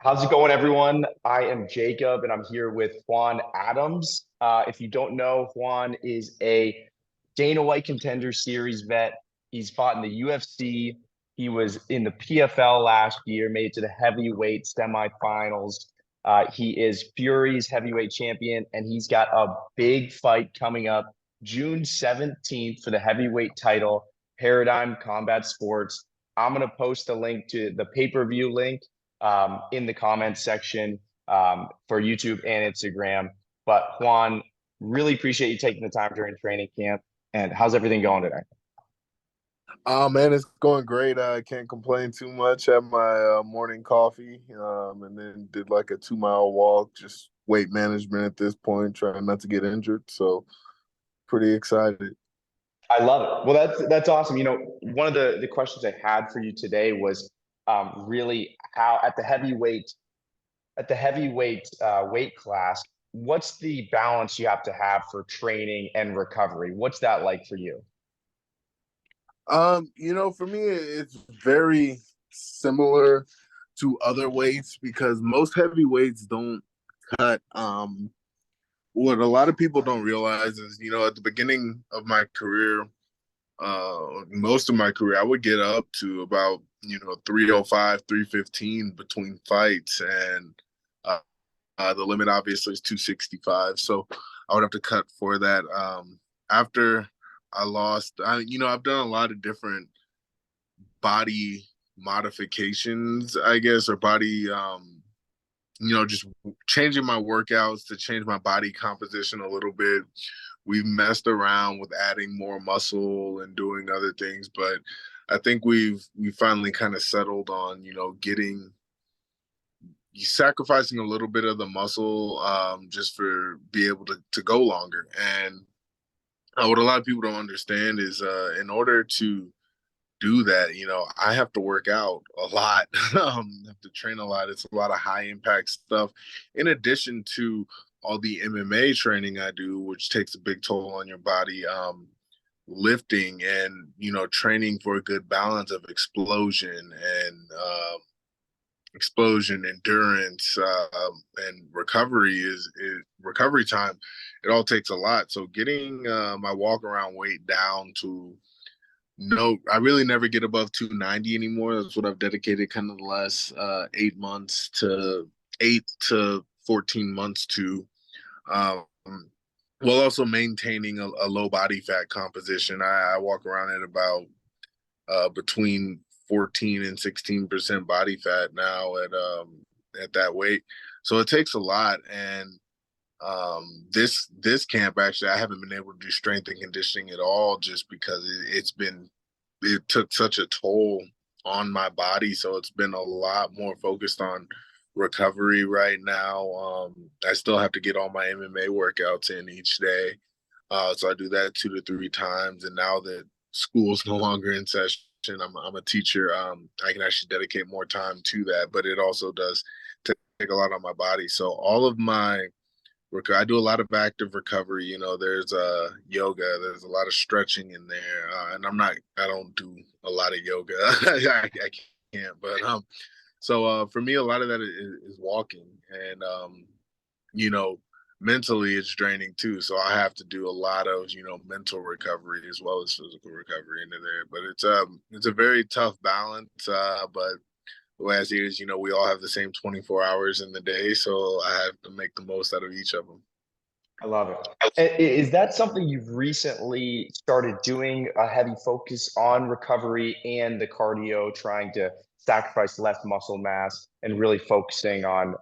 How's it going, everyone? I am Jacob, and I'm here with Juan Adams. If you don't know, Juan is a Dana White Contender Series vet. He's fought in the UFC. He was in the PFL last year, made it to the heavyweight semifinals. He is Fury's heavyweight champion, and he's got a big fight coming up June 17th for the heavyweight title, Paradigm Combat Sports. I'm going to post a link to the pay-per-view link in the comments section for YouTube and Instagram. But Juan, really appreciate you taking the time during training camp. And how's everything going today? Oh man, it's going great. I can't complain too much. Had my morning coffee, and then did like a 2 mile walk. Just weight management at this point, trying not to get injured. So pretty excited. I love it. Well, that's awesome. One of the questions I had for you today was really how at the heavyweight weight class, what's the balance you have to have for training and recovery? What's that like for you? For me, it's very similar to other weights because most heavyweights don't cut. What a lot of people don't realize is, at the beginning of my career, most of my career, I would get up to about 305, 315 between fights, and the limit obviously is 265. So I would have to cut for that. After I lost, I've done a lot of different body modifications, I guess, or body, just changing my workouts to change my body composition a little bit. We've messed around with adding more muscle and doing other things, but I think we finally kind of settled on, getting sacrificing a little bit of the muscle just for be able to go longer. And what a lot of people don't understand is in order to do that, I have to work out a lot, have to train a lot. It's a lot of high impact stuff, in addition to all the MMA training I do, which takes a big toll on your body. Lifting and training for a good balance of explosion, endurance, and recovery is recovery time. It all takes a lot. So getting my walk around weight down to no, I really never get above 290 anymore. That's what I've dedicated kind of the last 8 months to 8 to 14 months to. Um, while also maintaining a low body fat composition. I walk around at about between 14 and 16% body fat now at that weight. So it takes a lot. And this camp, actually, I haven't been able to do strength and conditioning at all, just because it took such a toll on my body. So it's been a lot more focused on recovery right now. I still have to get all my MMA workouts in each day. So I do that 2 to 3 times. And now that school's no longer in session, I'm a teacher. I can actually dedicate more time to that, but it also does take a lot on my body. So all of my I do a lot of active recovery. There's yoga. There's a lot of stretching in there, and I don't do a lot of yoga. I can't. But so for me, a lot of that is walking, and you know, mentally it's draining too. So I have to do a lot of mental recovery as well as physical recovery into there. But it's a very tough balance. But the way I see it is, we all have the same 24 hours in the day, so I have to make the most out of each of them. I love it. Is that something you've recently started doing, a heavy focus on recovery and the cardio, trying to sacrifice less muscle mass and really focusing on,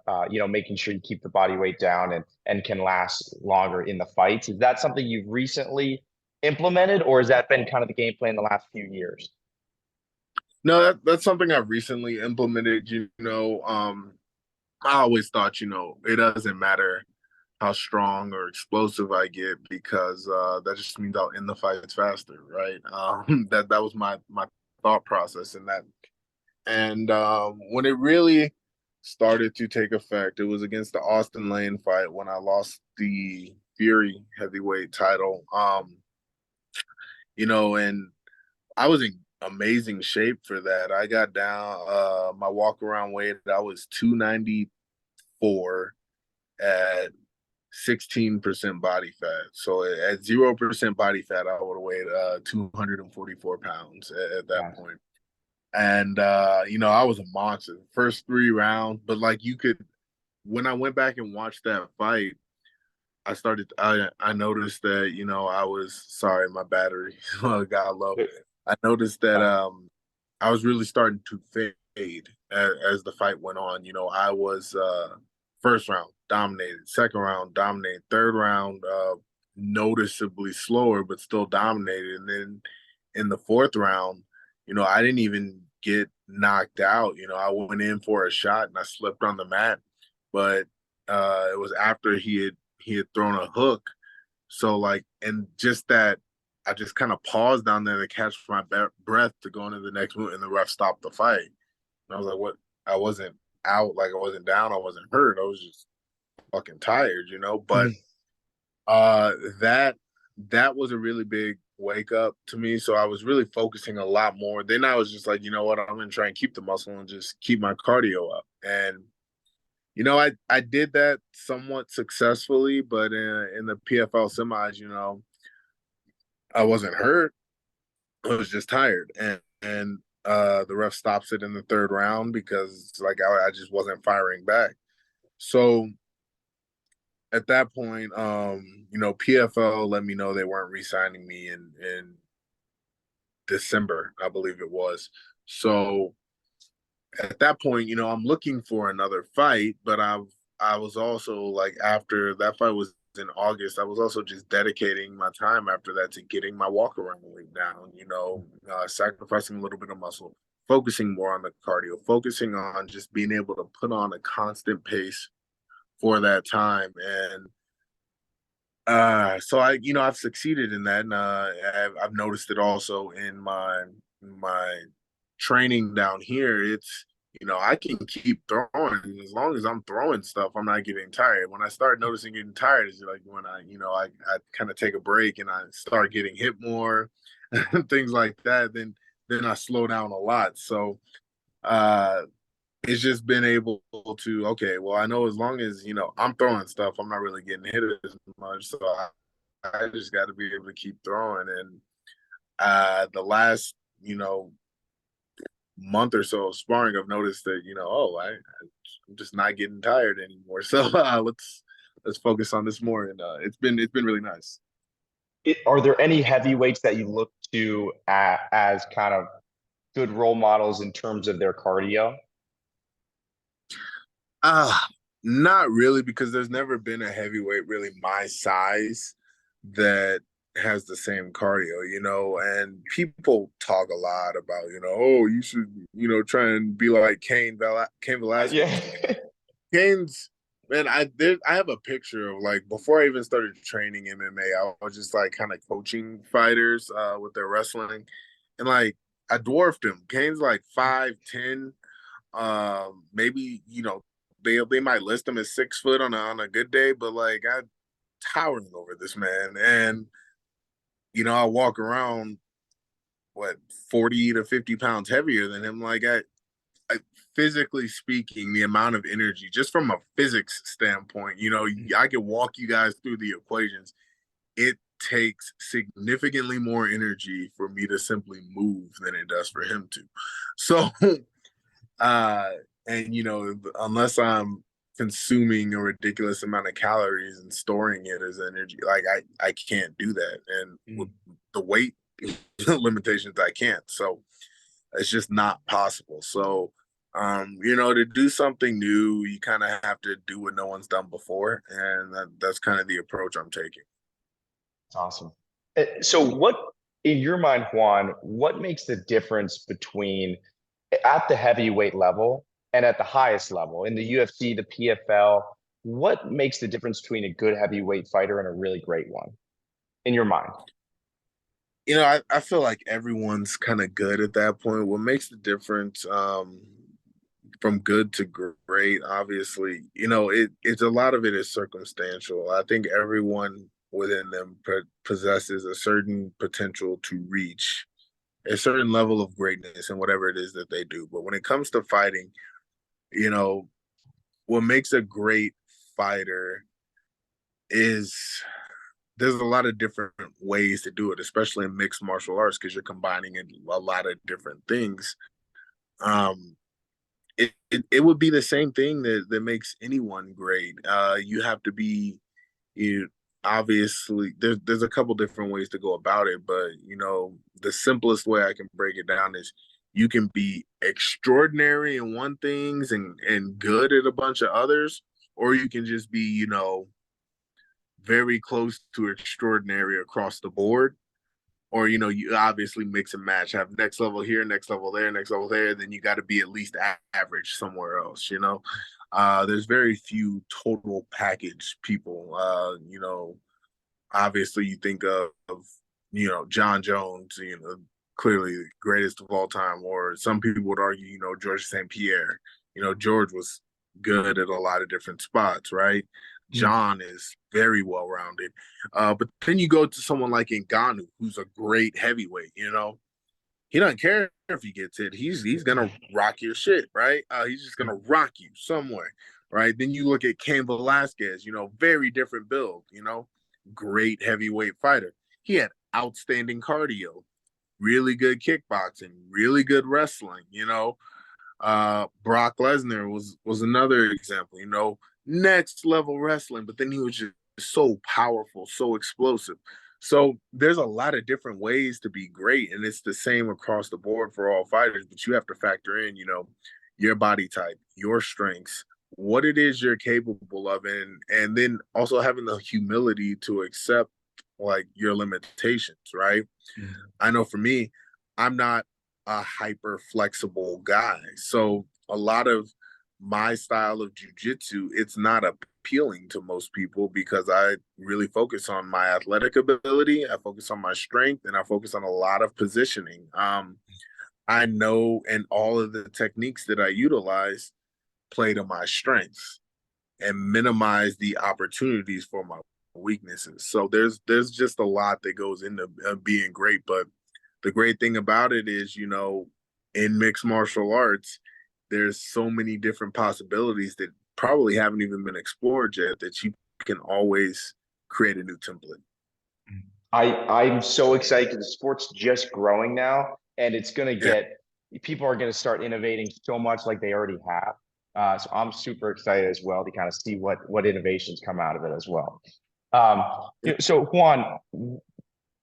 making sure you keep the body weight down and can last longer in the fights? Is that something you've recently implemented, or has that been kind of the game plan the last few years? No, that's something I've recently implemented. I always thought, it doesn't matter how strong or explosive I get, because that just means I'll end the fights faster, right? That was my thought process in that. And when it really started to take effect, it was against the Austin Lane fight when I lost the Fury heavyweight title. And I was in amazing shape for that. I got down my walk around weight. I was 294 at 16% body fat. So at 0% body fat, I would have weighed 244 pounds at that Wow. point. And I was a monster. First 3 rounds, but like you could when I went back and watched that fight, I noticed that, I was sorry, my battery got low. I noticed that I was really starting to fade as the fight went on. I was first round dominated, second round dominated, third round noticeably slower but still dominated. And then in the fourth round, I didn't even get knocked out. I went in for a shot and I slipped on the mat, but it was after he had thrown a hook. So like, and just that, I just kind of paused down there to catch my breath to go into the next move, and the ref stopped the fight. And I was like, "What?" I wasn't out, like I wasn't down, I wasn't hurt. I was just fucking tired. But uh, that that was a really big wake up to me. So I was really focusing a lot more. Then I was just like, you know what? I'm gonna try and keep the muscle and just keep my cardio up. And I did that somewhat successfully, but in the PFL semis, I wasn't hurt. I was just tired, and the ref stops it in the third round because like I just wasn't firing back. So at that point, PFL let me know they weren't re-signing me in December, I believe it was. So at that point, I'm looking for another fight, but I was also like after that fight was in August, I was also just dedicating my time after that to getting my walk around weight down, sacrificing a little bit of muscle, focusing more on the cardio, focusing on just being able to put on a constant pace for that time. And so I've succeeded in that, and I've noticed it also in my training down here. It's I can keep throwing as long as I'm throwing stuff. I'm not getting tired. When I start noticing getting tired is like when I kind of take a break and I start getting hit more, things like that. Then I slow down a lot. So uh, it's just been able to, okay, well, I know as long as I'm throwing stuff, I'm not really getting hit as much. So I just got to be able to keep throwing. And the last month or so of sparring, I've noticed that I'm just not getting tired anymore. So let's focus on this more. And it's been really nice. Are there any heavyweights that you look to as kind of good role models in terms of their cardio? Ah, not really, because there's never been a heavyweight really my size that has the same cardio. And people talk a lot about, oh, you should, try and be like Cain Velasquez. Yeah. Cain's man, I have a picture of like before I even started training MMA, I was just like kind of coaching fighters with their wrestling. And like I dwarfed him. Cain's like 5'10". Maybe, they might list him as 6 foot on a good day, but like I towering over this man. And I walk around what 40 to 50 pounds heavier than him. Like I physically speaking, the amount of energy, just from a physics standpoint, I can walk you guys through the equations. It takes significantly more energy for me to simply move than it does for him to. So uh and unless I'm consuming a ridiculous amount of calories and storing it as energy, like I can't do that. And with the weight limitations, I can't. So it's just not possible. So to do something new, you kind of have to do what no one's done before, and that's kind of the approach I'm taking. That's awesome. So what, in your mind, Juan, what makes the difference between at the heavyweight level and at the highest level in the UFC, the PFL? What makes the difference between a good heavyweight fighter and a really great one in your mind? I feel like everyone's kind of good at that point. What makes the difference from good to great, obviously, it's a lot of it is circumstantial. I think everyone within them possesses a certain potential to reach a certain level of greatness in whatever it is that they do. But when it comes to fighting, you know, what makes a great fighter is there's a lot of different ways to do it, especially in mixed martial arts, because you're combining a lot of different things. Um, it would be the same thing that makes anyone great. You have to be you obviously there's a couple different ways to go about it, but the simplest way I can break it down is you can be extraordinary in one things and good at a bunch of others, or you can just be very close to extraordinary across the board, or you obviously mix and match, have next level here, next level there, next level there, then you got to be at least average somewhere else. There's very few total package people. Obviously you think of John Jones, clearly the greatest of all time, or some people would argue George St. Pierre. George was good at a lot of different spots, right? John is very well rounded. But then you go to someone like Ngannou, who's a great heavyweight. He doesn't care if he gets hit. He's gonna rock your shit, right? He's just gonna rock you somewhere, right? Then you look at Cain Velasquez, very different build, great heavyweight fighter. He had outstanding cardio, really good kickboxing, really good wrestling. Brock Lesnar was another example, next level wrestling, but then he was just so powerful, so explosive. So there's a lot of different ways to be great, and it's the same across the board for all fighters, but you have to factor in, your body type, your strengths, what it is you're capable of, and then also having the humility to accept like your limitations, right? Mhm. I know for me, I'm not a hyper flexible guy. So a lot of my style of jujitsu, it's not appealing to most people because I really focus on my athletic ability, I focus on my strength, and I focus on a lot of positioning. I know, and all of the techniques that I utilize play to my strengths and minimize the opportunities for my weaknesses. So there's just a lot that goes into being great. But the great thing about it is, in mixed martial arts, there's so many different possibilities that probably haven't even been explored yet that you can always create a new template. I'm so excited because the sport's just growing now, and it's gonna Yeah. get people are gonna start innovating so much like they already have. So I'm super excited as well to kind of see what innovations come out of it as well. Um, so Juan,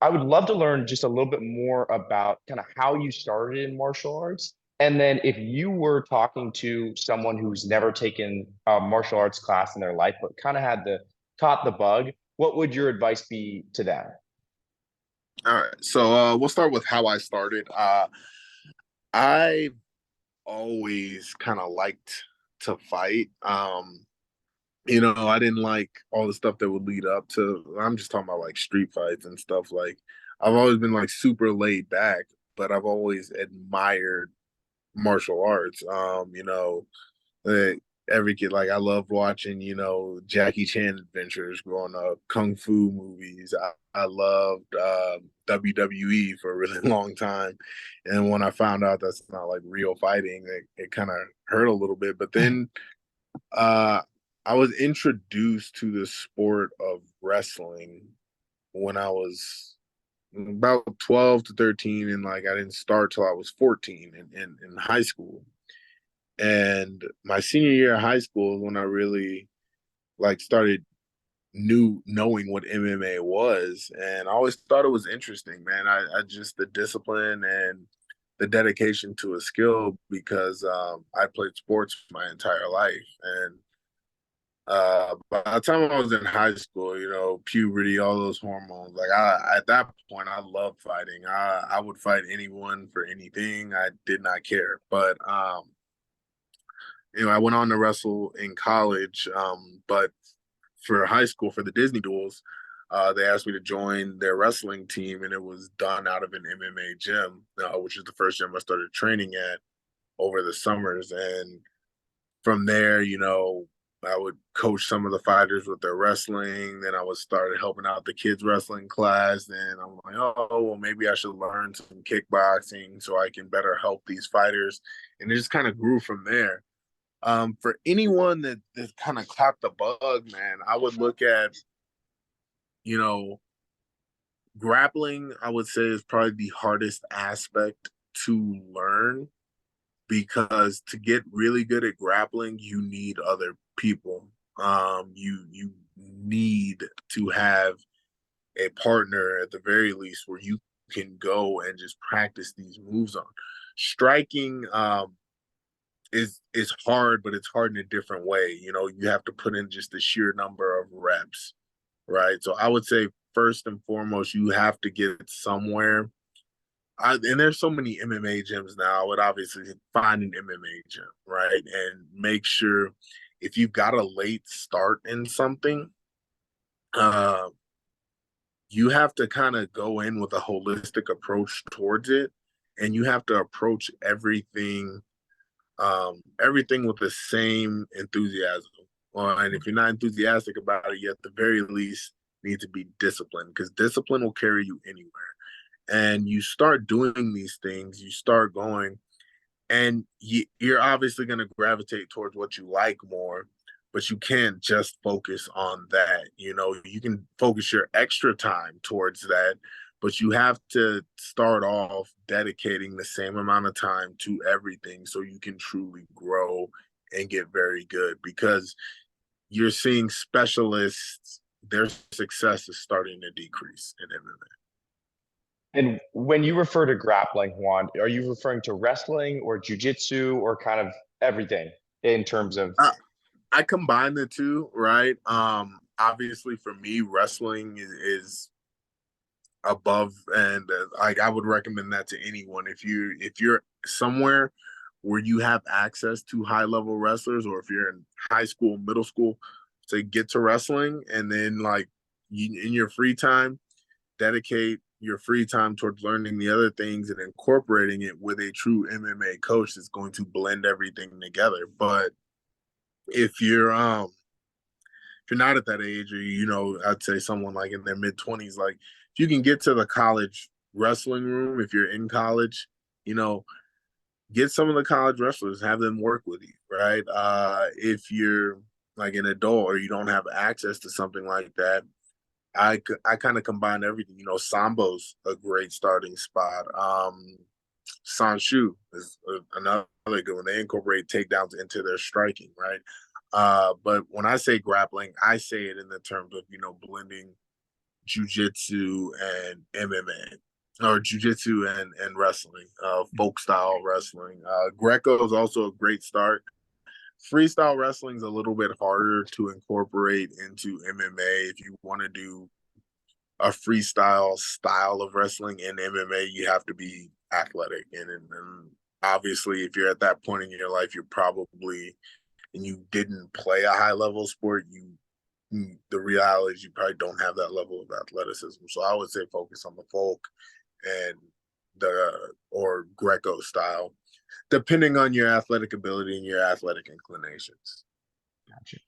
I would love to learn just a little bit more about kind of how you started in martial arts. And then if you were talking to someone who's never taken a martial arts class in their life, but kind of had the caught the bug, what would your advice be to them? All right. So we'll start with how I started. I always kind of liked to fight. I didn't like all the stuff that would lead up to. I'm just talking about like street fights and stuff. Like I've always been like super laid back, but I've always admired martial arts. Uh, every kid, like I loved watching, Jackie Chan adventures growing up, kung fu movies. I loved WWE for a really long time, and when I found out that's not like real fighting, it kind of hurt a little bit. But then uh, I was introduced to the sport of wrestling when I was about 12 to 13, and like I didn't start till I was 14 in high school. And my senior year of high school is when I really like started knowing what MMA was, and I always thought it was interesting, man. I just the discipline and the dedication to a skill because I played sports my entire life, and by the time I was in high school, puberty, all those hormones, like I at that point I loved fighting. I would fight anyone for anything. I did not care. But I went on to wrestle in college. But for high school, for the Disney duels, they asked me to join their wrestling team, and it was done out of an MMA gym, which is the first gym I started training at over the summers. And from there, I would coach some of the fighters with their wrestling. Then I would start helping out the kids wrestling class. Then I'm like, oh, well, maybe I should learn some kickboxing so I can better help these fighters. And it just kind of grew from there. For anyone that kind of caught the bug, man, I would look at, you know, grappling, I would say is probably the hardest aspect to learn because to get really good at grappling, you need other people. You need to have a partner at the very least where you can go and just practice these moves on. Striking is hard, but it's hard in a different way. You know, you have to put in just the sheer number of reps, right? So I would say first and foremost, you have to get somewhere. And there's so many MMA gyms now. I would obviously find an MMA gym, right? And make sure if you've got a late start in something, uh, you have to kind of go in with a holistic approach towards it. And you have to approach everything with the same enthusiasm. And if you're not enthusiastic about it, you at the very least need to be disciplined because discipline will carry you anywhere. And you start doing these things, you start going, and you're obviously going to gravitate towards what you like more, but you can't just focus on that. You know, you can focus your extra time towards that, but you have to start off dedicating the same amount of time to everything so you can truly grow and get very good because you're seeing specialists, their success is starting to decrease in MMA. And when you refer to grappling, Juan, are you referring to wrestling or jujitsu or kind of everything in terms of? I combine the two, right? Obviously, for me, wrestling is above, and like I would recommend that to anyone. If you're somewhere where you have access to high level wrestlers, or if you're in high school, middle school, say get to wrestling, and then like in your free time, dedicate your free time towards learning the other things and incorporating it with a true MMA coach that's going to blend everything together. But if you're not at that age, or I'd say someone like in their mid-20s, like if you can get to the college wrestling room, if you're in college, you know, get some of the college wrestlers, have them work with you, right? If you're like an adult or you don't have access to something like that, I kind of combine everything. You know, Sambo's a great starting spot. Sanshu is another good one. They incorporate takedowns into their striking, right? But when I say grappling, I say it in the terms of, blending jujitsu and MMA or jujitsu and wrestling, folk style wrestling. Greco is also a great start. Freestyle wrestling is a little bit harder to incorporate into MMA. If you want to do a freestyle style of wrestling in MMA, you have to be athletic. And obviously, if you're at that point in your life, you're probably and you didn't play a high level sport, the reality is you probably don't have that level of athleticism. So I would say focus on the folk and the or Greco style, depending on your athletic ability and your athletic inclinations. Gotcha.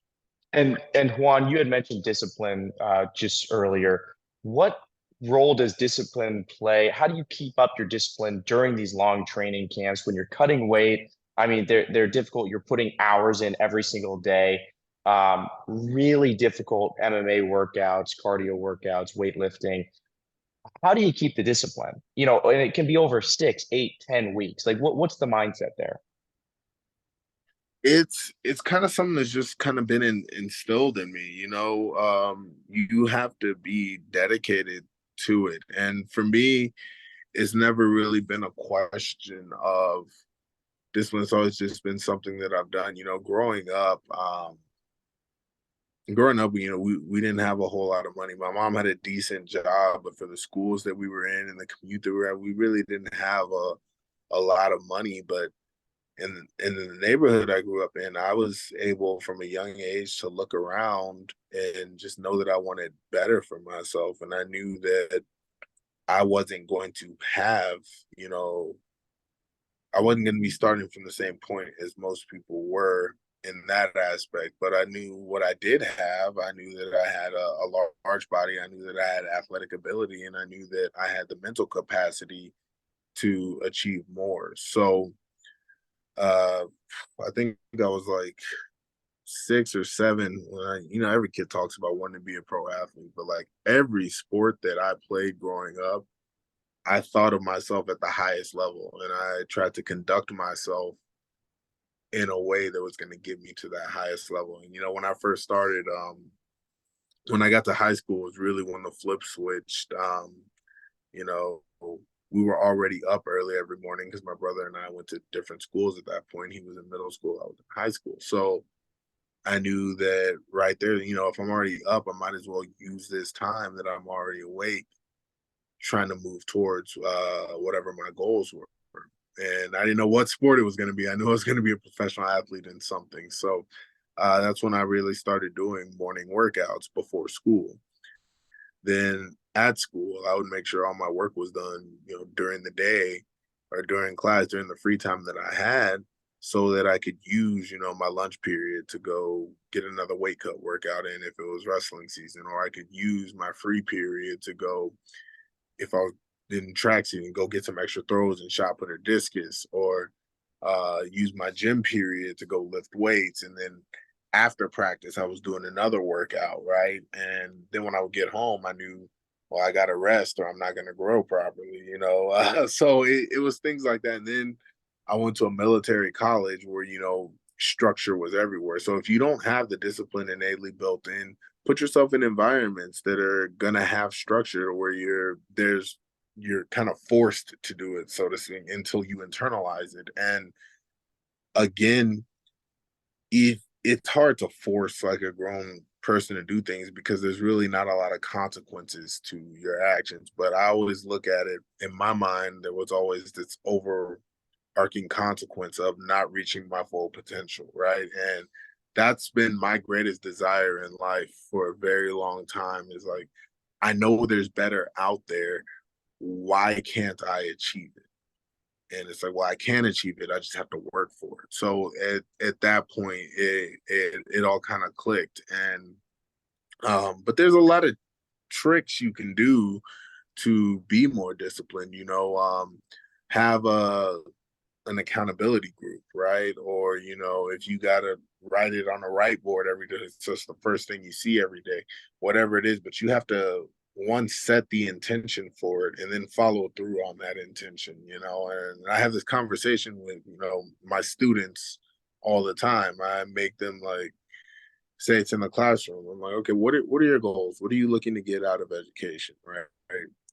And Juan, you had mentioned discipline just earlier. What role does discipline play? How do you keep up your discipline during these long training camps when you're cutting weight? I mean, they're difficult. You're putting hours in every single day. Really difficult MMA workouts, cardio workouts, weightlifting. How do you keep the discipline? And it can be over 6, 8, 10 weeks. Like what's the mindset there? It's kind of something that's just kind of been instilled in me. You have to be dedicated to it, and for me, it's never really been a question of discipline. It's always just been something that I've done. Growing up, we didn't have a whole lot of money. My mom had a decent job, but for the schools that we were in and the commute that we were at, we really didn't have a lot of money. But in the neighborhood I grew up in, I was able from a young age to look around and just know that I wanted better for myself. And I knew that I wasn't going to have, I wasn't going to be starting from the same point as most people were. in that aspect, but I knew what I did have. I knew that I had a large body. I knew that I had athletic ability, and I knew that I had the mental capacity to achieve more. So uh, I think I was like 6 or 7 when every kid talks about wanting to be a pro athlete, but like every sport that I played growing up, I thought of myself at the highest level, and I tried to conduct myself in a way that was going to get me to that highest level. And when I first started, when I got to high school, was really when the flip switched. You know, we were already up early every morning because my brother and I went to different schools at that point. He was in middle school, I was in high school, so I knew that right there, if I'm already up, I might as well use this time that I'm already awake, trying to move towards whatever my goals were. And I didn't know what sport it was going to be. I knew I was going to be a professional athlete in something. So that's when I really started doing morning workouts before school. Then at school, I would make sure all my work was done, during the day or during class, during the free time that I had, so that I could use, my lunch period to go get another weight cut workout in if it was wrestling season, or I could use my free period to go, if I was in track season, go get some extra throws and shot put or discus, or use my gym period to go lift weights. And then after practice, I was doing another workout, right? And then when I would get home, I knew, well, I got to rest or I'm not going to grow properly. So it was things like that. And then I went to a military college where, structure was everywhere. So if you don't have the discipline innately built in, put yourself in environments that are going to have structure where you're kind of forced to do it, so to speak, until you internalize it. And again, it's hard to force like a grown person to do things because there's really not a lot of consequences to your actions. But I always look at it, in my mind, there was always this overarching consequence of not reaching my full potential, right? And that's been my greatest desire in life for a very long time, is like, I know there's better out there. Why can't I achieve it? And it's like, well, I can achieve it. I just have to work for it. So at that point, it all kind of clicked. And but there's a lot of tricks you can do to be more disciplined. Have an accountability group, right? Or if you gotta write it on a whiteboard every day, it's just the first thing you see every day, whatever it is. But you have to, one, set the intention for it and then follow through on that intention. And I have this conversation with my students all the time. I make them, like, say it's in the classroom, I'm like, okay, what are your goals? What are you looking to get out of education, right?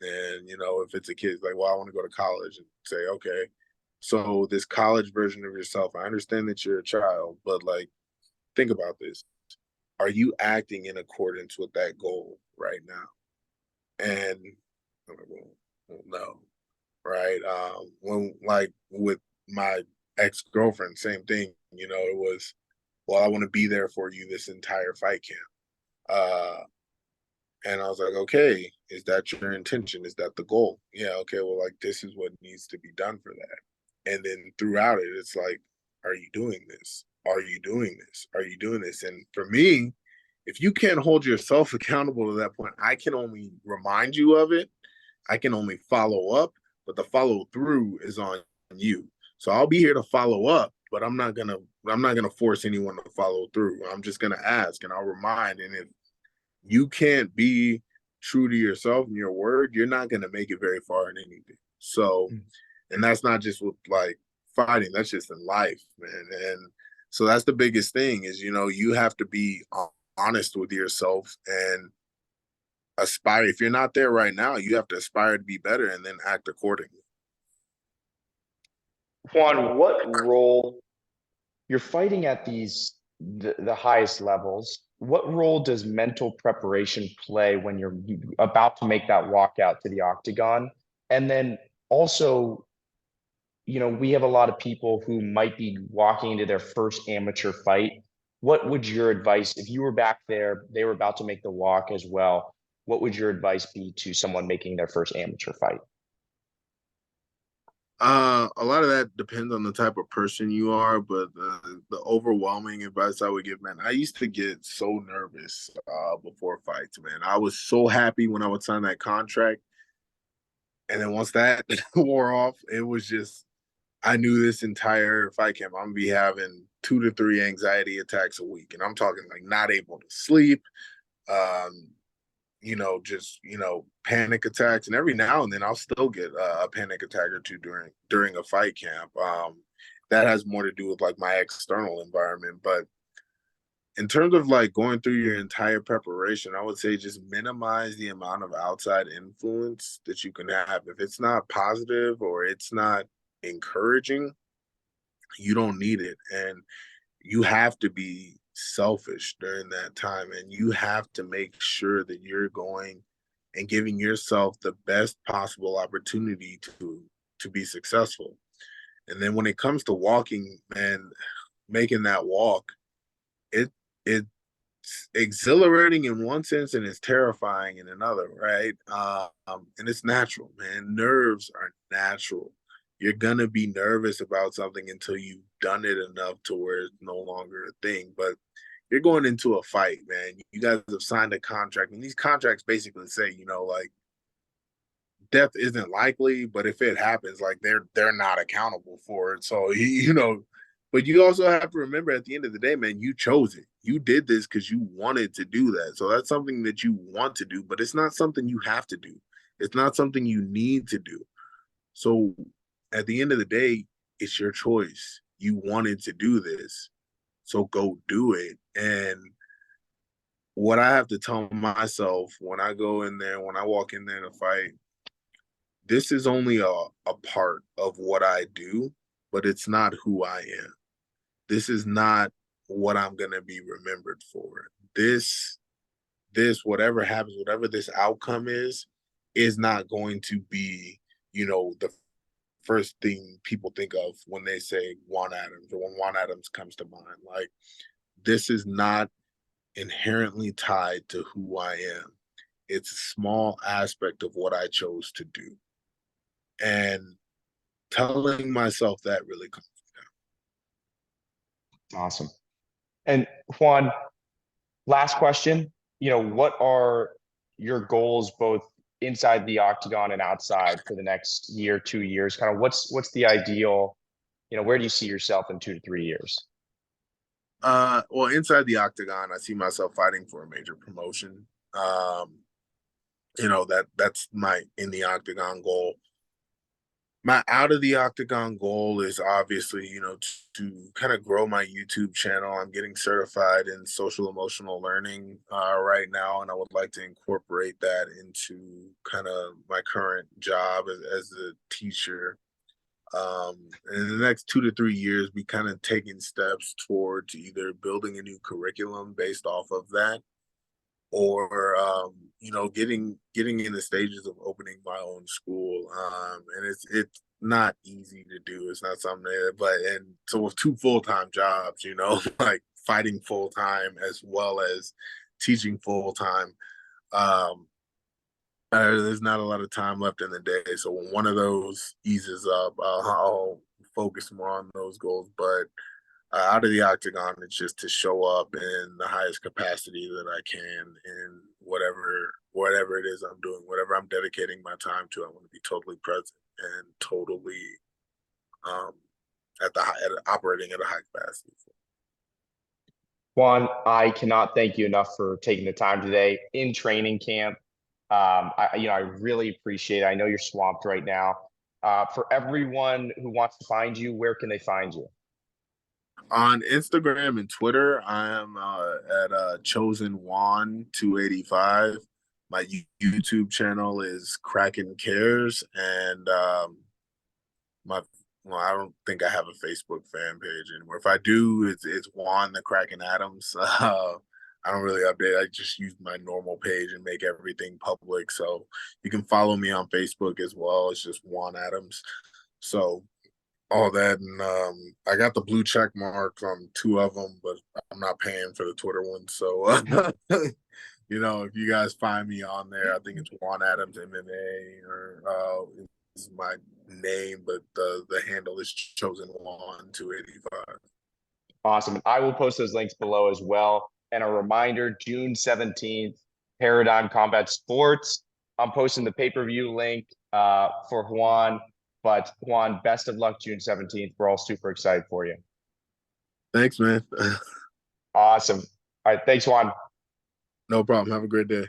And if it's a kid, like, well, I want to go to college, and say, okay, so this college version of yourself, I understand that you're a child, but like, think about this. Are you acting in accordance with that goal right now? And I'm like, well, no, right? When, like, with my ex-girlfriend, same thing. It was, well, I want to be there for you this entire fight camp. And I was like, okay, is that your intention? Is that the goal? Yeah, okay, well, like, this is what needs to be done for that. And then throughout it, it's like, are you doing this? Are you doing this? Are you doing this? And for me, if you can't hold yourself accountable to that point, I can only remind you of it. I can only follow up, but the follow through is on you. So I'll be here to follow up, but I'm not gonna force anyone to follow through. I'm just gonna ask and I'll remind. And if you can't be true to yourself and your word, you're not going to make it very far in anything. So, and that's not just with like fighting, that's just in life, man. And so that's the biggest thing is, you have to be honest with yourself and aspire. If you're not there right now, you have to aspire to be better and then act accordingly. Juan, what role you're fighting at the highest levels? What role does mental preparation play when you're about to make that walk out to the octagon? And then also, we have a lot of people who might be walking into their first amateur fight. What would your advice, if you were back there, they were about to make the walk as well, what would your advice be to someone making their first amateur fight? A lot of that depends on the type of person you are, but the overwhelming advice I would give, man, I used to get so nervous before fights, man. I was so happy when I would sign that contract, and then once that wore off, it was just I knew this entire fight camp I'm gonna be having 2 to 3 anxiety attacks a week, and I'm talking like not able to sleep, um, just panic attacks, and every now and then I'll still get a panic attack or two during a fight camp. That has more to do with like my external environment, but in terms of like going through your entire preparation, I would say just minimize the amount of outside influence that you can have. If it's not positive or it's not encouraging, you don't need it. And you have to be selfish during that time. And you have to make sure that you're going and giving yourself the best possible opportunity to be successful. And then when it comes to walking, man, making that walk, it it's exhilarating in one sense and it's terrifying in another, right? And it's natural, man. Nerves are natural. You're gonna be nervous about something until you've done it enough to where it's no longer a thing. But you're going into a fight, man. You guys have signed a contract, and these contracts basically say, like death isn't likely, but if it happens, like they're not accountable for it. So but you also have to remember at the end of the day, man, you chose it. You did this because you wanted to do that. So that's something that you want to do, but it's not something you have to do. It's not something you need to do. So at the end of the day, it's your choice. You wanted to do this. So go do it. And what I have to tell myself when I go in there, when I walk in there to fight, this is only a part of what I do, but it's not who I am. This is not what I'm gonna be remembered for. Whatever happens, whatever this outcome is not going to be, the first thing people think of when they say Juan Adams or when Juan Adams comes to mind. Like this is not inherently tied to who I am. It's a small aspect of what I chose to do. And telling myself that really comes Awesome. And Juan, last question. What are your goals both inside the octagon and outside for the next year, 2 years? Kind of what's the ideal, where do you see yourself in 2 to 3 years? well, inside the octagon, I see myself fighting for a major promotion. That's my in the octagon goal. My out of the octagon goal is obviously, to kind of grow my YouTube channel. I'm getting certified in social emotional learning right now, and I would like to incorporate that into kind of my current job as a teacher. In the next 2 to 3 years, be kind of taking steps towards either building a new curriculum based off of that, or getting in the stages of opening my own school. And it's not easy to do. It's not something and so with 2 full-time jobs, like fighting full-time as well as teaching full-time, um there's not a lot of time left in the day. So when one of those eases up, I'll focus more on those goals. But out of the octagon, it's just to show up in the highest capacity that I can in whatever it is I'm doing, whatever I'm dedicating my time to. I want to be totally present and totally um, operating at a high capacity. Juan, I cannot thank you enough for taking the time today in training camp. I really appreciate it. I know you're swamped right now. For everyone who wants to find you, where can they find you? On Instagram and Twitter, I am at Chosen Juan 285. My YouTube channel is Kraken Cares, and my well, I don't think I have a Facebook fan page anymore. If I do, it's Juan the Kraken Adams. I don't really update. I just use my normal page and make everything public. So you can follow me on Facebook as well. It's just Juan Adams. So all that, and I got the blue check mark on 2 of them, but I'm not paying for the Twitter one. So if you guys find me on there, I think it's Juan Adams MMA or my name, but the handle is chosen Juan 285. Awesome. I will post those links below as well. And a reminder, June 17th, Paradigm Combat Sports. I'm posting the pay-per-view link for Juan. But Juan, best of luck June 17th. We're all super excited for you. Thanks, man. Awesome. All right. Thanks, Juan. No problem. Have a great day.